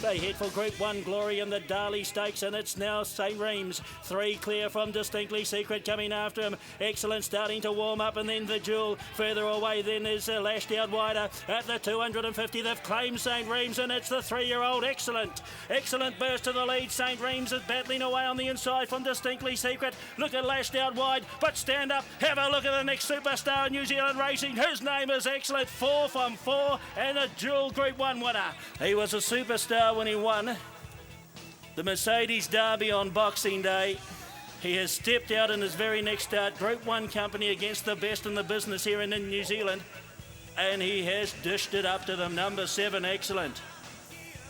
They head for Group 1 Glory in the Darley Stakes, and it's now St. Reams. 3 clear from Distinctly Secret coming after him. Excellent starting to warm up, and then the Jewel. Further away then is Lashed Out Wider at the 250. They've claimed St. Reams, and it's the 3-year-old Excellent. Excellent burst to the lead. St. Reams is battling away on the inside from Distinctly Secret. Look at Lashed Out Wide, but stand up. Have a look at the next superstar in New Zealand racing. His name is Excellent. 4 from 4 and a dual Group 1 winner. He was a superstar when he won the Mercedes Derby on Boxing Day. He has stepped out in his very next start, Group 1 company against the best in the business here in New Zealand, and he has dished it up to them. Number 7, Excellent.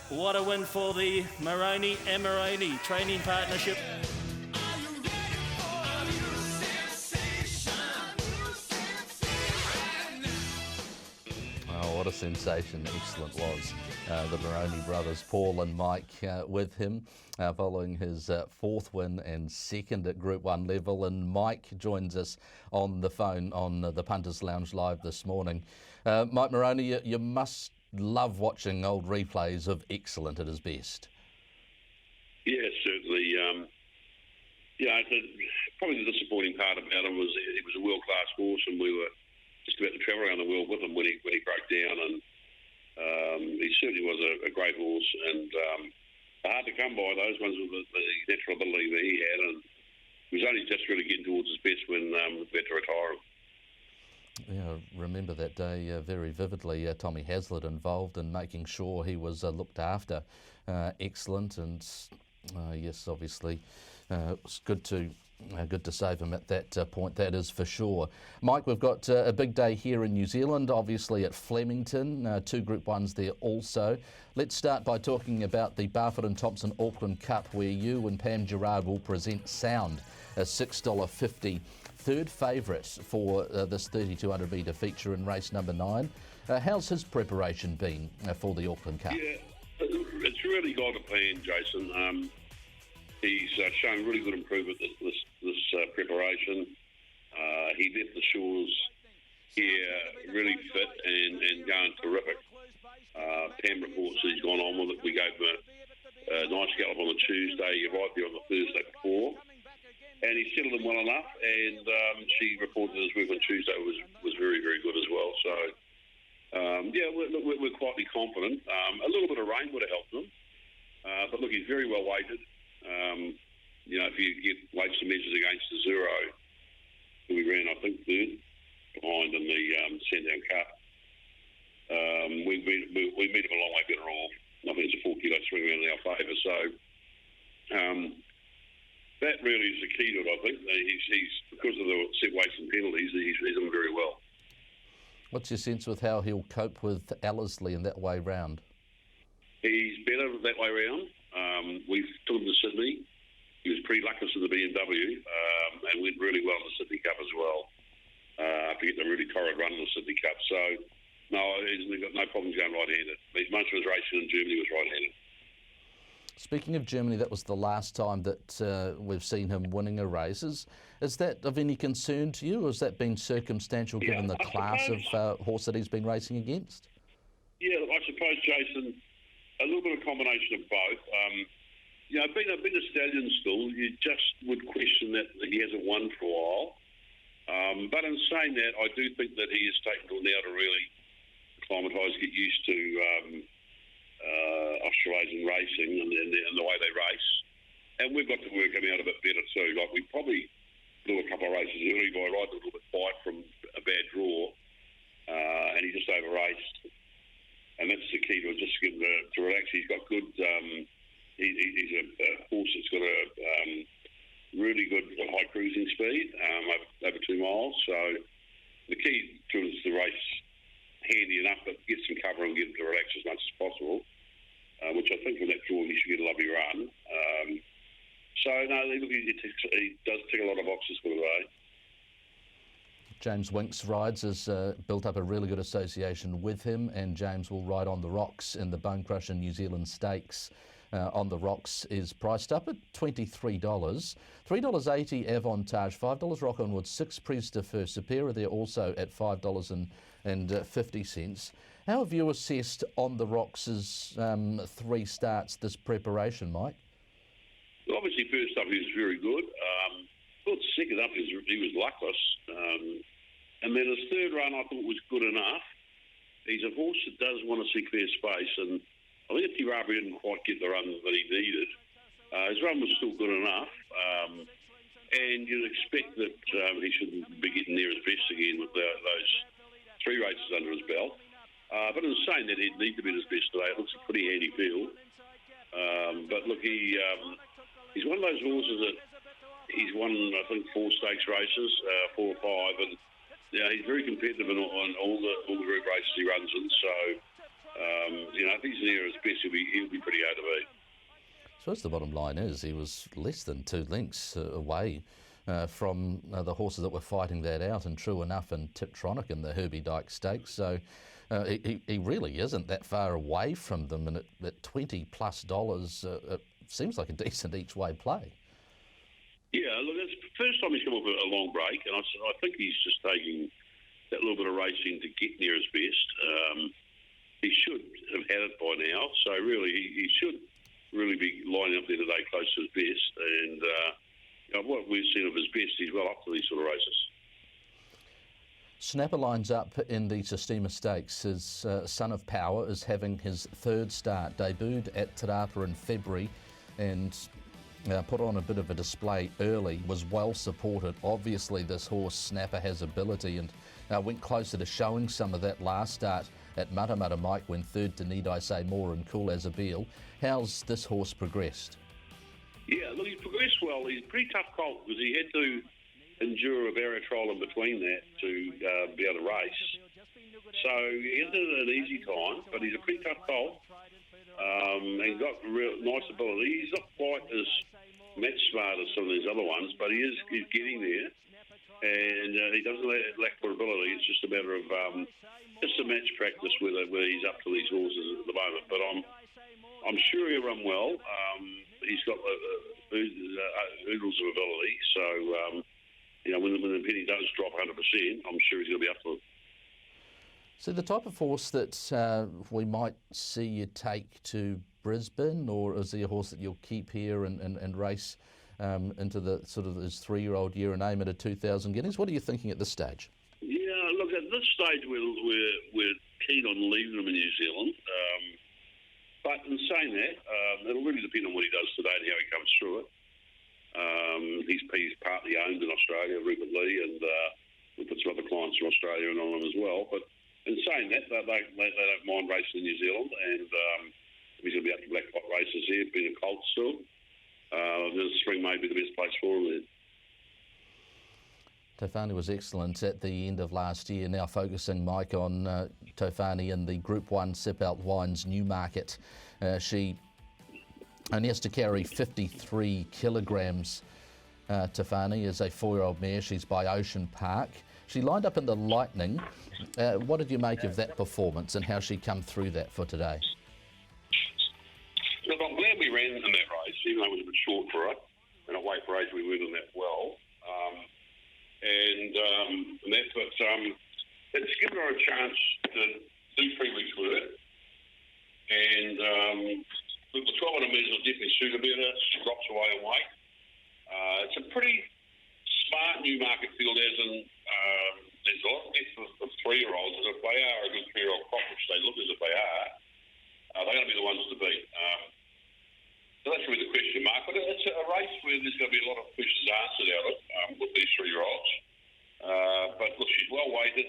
What a win for the Moroney and Moroney training partnership. Oh, what a sensation Excellent was. The Moroney brothers, Paul and Mike, with him following his 4th win and 2nd at Group 1 level. And Mike joins us on the phone on the Punters Lounge Live this morning. Mike Moroney, you must love watching old replays of Excellent at his best. Yeah, certainly. Probably the disappointing part about him was he was a world-class horse, and we were just about to travel around the world with him when he broke down, and he certainly was a great horse, and hard to come by those ones with the natural ability that he had, and he was only just really getting towards his best when we had to retire him. Yeah, I remember that day very vividly. Tommy Hazlitt involved in making sure he was looked after. Excellent, and yes, obviously, it's good to save him at that point, that is for sure. Mike, we've got a big day here in New Zealand, obviously at Flemington, 2 Group 1s there also. Let's start by talking about the Barfoot and Thompson Auckland Cup, where you and Pam Gerard will present Sound, a $6.50 third favourite for this 3,200 metre feature in race number 9. How's his preparation been for the Auckland Cup? Yeah, it's really got a plan, Jason. He's shown really good improvement this preparation. He left the shores here really fit and going terrific. Pam reports that he's gone on with it. We gave him a nice gallop on the Tuesday, right there on the Thursday before. And he settled in well enough, and she reported his work on Tuesday was very, very good as well. So, we're quietly confident. A little bit of rain would have helped him. But look, he's very well weighted. If you get weights and measures against the Zero, we ran, I think, 3rd behind in the Sandown Cup. We meet him a long way better off. I think it's a 4 kilo swing around in our favour. So, that really is the key to it, I think. He's because of the set weights and penalties, he's done very well. What's your sense with how he'll cope with Ellerslie in that way round? He's better that way round. We took him to Sydney. He was pretty luckless in the BMW and went really well in the Sydney Cup as well. After getting a really torrid run in the Sydney Cup. So, no, he's got no problems going right-handed. Most of his racing in Germany was right-handed. Speaking of Germany, that was the last time that we've seen him winning a race. Is that of any concern to you, or has that been circumstantial given the class of horse that he's been racing against? Yeah, I suppose, Jason, a little bit of combination of both. Being a stallion still, you just would question that he hasn't won for a while. But in saying that, I do think that he is taken till now to really acclimatise, get used to Australasian racing and the way they race. And we've got to work him out a bit better too. Like, we probably blew a couple of races early by riding a little bit tight from a bad draw, and he just over-raced. And that's the key to it, just to get him to relax. He's got good... he's a horse that's got a really good high cruising speed, over 2 miles. So the key to it is to race handy enough, but get some cover and get him to relax as much as possible, which I think from that draw he should get a lovely run. He does tick a lot of boxes for the day. James Winks rides, has built up a really good association with him, and James will ride on the rocks in the Bone Crusher New Zealand Stakes on the Rocks is priced up at $23. $3.80 Avantage, $5 Rock Onward, 6 Pres de Feu Supera there also at $5.50. How have you assessed On the Rocks' 3 starts this preparation, Mike? Well, obviously, first up, he was very good. Thought second up, he was luckless. And then his third run, I thought was good enough. He's a horse that does want to see clear space, and I think Tiraba didn't quite get the run that he needed. His run was still good enough, and you'd expect that he should be getting near his best again with those 3 races under his belt. But in saying that, he'd need to be at his best today. It looks a pretty handy field. But look, he's one of those horses that he's won, I think, 4 stakes races, 4 or 5, and he's very competitive on all the group races he runs in. So, if he's near his best, he'll be pretty hard to beat. So as the bottom line is, he was less than 2 lengths away from the horses that were fighting that out, and true enough, and Tiptronic in the Herbie Dyke Stakes. So he really isn't that far away from them, and at $20+, it seems like a decent each-way play. Yeah, look, it's the first time he's come off a long break, and I think he's just taking that little bit of racing to get near his best. He should have had it by now, so really he should really be lining up there today close to his best. And what we've seen of his best, he's well up to these sort of races. Snapper lines up in the Sistema Stakes. His Son of Power is having his 3rd start. Debuted at Te Rapa in February and put on a bit of a display early, was well supported. Obviously this horse, Snapper, has ability, and went closer to showing some of that last start at Matamata, Mike, when 3rd to Need I Say More and Cool as a Beal. How's this horse progressed? Yeah, look, he's progressed well. He's a pretty tough colt because he had to endure a barrier trial in between that to be able to race. So he hasn't had an easy time, but he's a pretty tough colt. And he's got real nice ability. He's not quite as match smart as some of these other ones, but he's getting there. And he doesn't lack for ability. It's just a matter of just a match practice where he's up to these horses at the moment. But I'm sure he'll run well. He's got oodles of ability. So when the penny does drop 100%, I'm sure he's going to be up to it. So the type of horse that we might see you take to Brisbane, or is he a horse that you'll keep here and race into the sort of his 3-year-old year and aim at a 2,000 guineas? What are you thinking at this stage? Yeah, look, at this stage we're keen on leaving him in New Zealand. But in saying that, it'll really depend on what he does today and how he comes through it. He's partly owned in Australia, Rupert Lee, and we've got some other clients from Australia and on him as well. But in saying that, they don't mind racing in New Zealand, and he's going to be up to black pot races here, being a colt still. The spring may be the best place for him then. Tofani was excellent at the end of last year. Now focusing, Mike, on Tofani in the Group 1 Sip-Out Wines Newmarket. She only has to carry 53 kilograms. Tofani is a 4-year-old mare. She's by Ocean Park. She lined up in the Lightning. What did you make of that performance and how she come through that for today? Look, I'm glad we ran in that race, even though it was a bit short for her. And at weight for age, we went on that well. But it's given her a chance to do 3 weeks' work. And look, the 1200 metres will definitely suit her better. She drops away in weight. It's a pretty smart new market field, as in there's a lot of depth of 3-year-olds. And if they are a good 3-year-old crop, which they look as if they are, they're going to be the ones to beat. So that's really the question mark. But it's a race where there's going to be a lot of questions answered out of it with these 3-year-olds. But look, she's well weighted.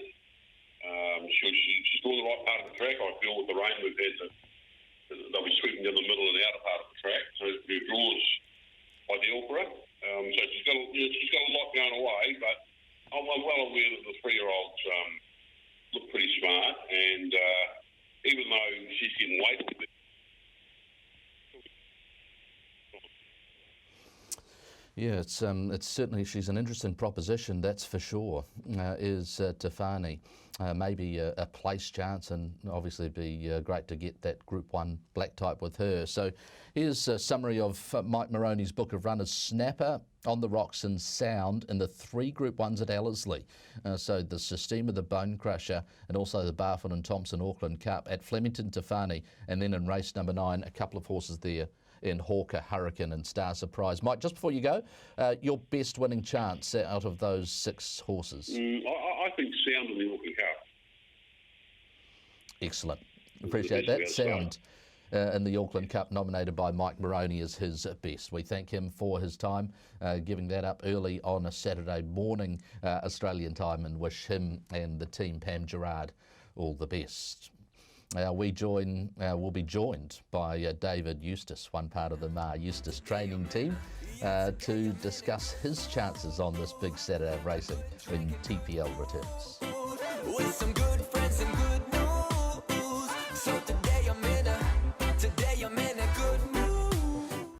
She's doing the right part of the track. I feel with the rain we've had, they'll be sweeping down the middle and the outer part of the track. So her draw's ideal for her. So she's got a lot going away, but I'm well aware that the 3-year-olds look pretty smart, and even though she's getting weighted. Yeah, it's certainly, she's an interesting proposition, that's for sure, is Tefani. Maybe a place chance, and obviously it'd be great to get that Group 1 black type with her. So here's a summary of Mike Moroney's book of runners. Snapper, On the Rocks and Sound in the 3 Group 1s at Ellerslie. So the Sistema, the Bone Crusher, and also the Barfoot and Thompson Auckland Cup at Flemington Tefani, and then in race number 9, a couple of horses there in Hawker, Hurricane and Star Surprise. Mike, just before you go, your best winning chance out of those 6 horses? I think Sound in the Auckland Cup. Excellent. Appreciate that. Sound in the Auckland Cup, nominated by Mike Moroney, is his best. We thank him for his time, giving that up early on a Saturday morning Australian time, and wish him and the team, Pam Gerard, all the best. We'll be joined by David Eustace, one part of the Mar Eustace training team, to discuss his chances on this big Saturday of racing when TPL returns. With some good friends and good news.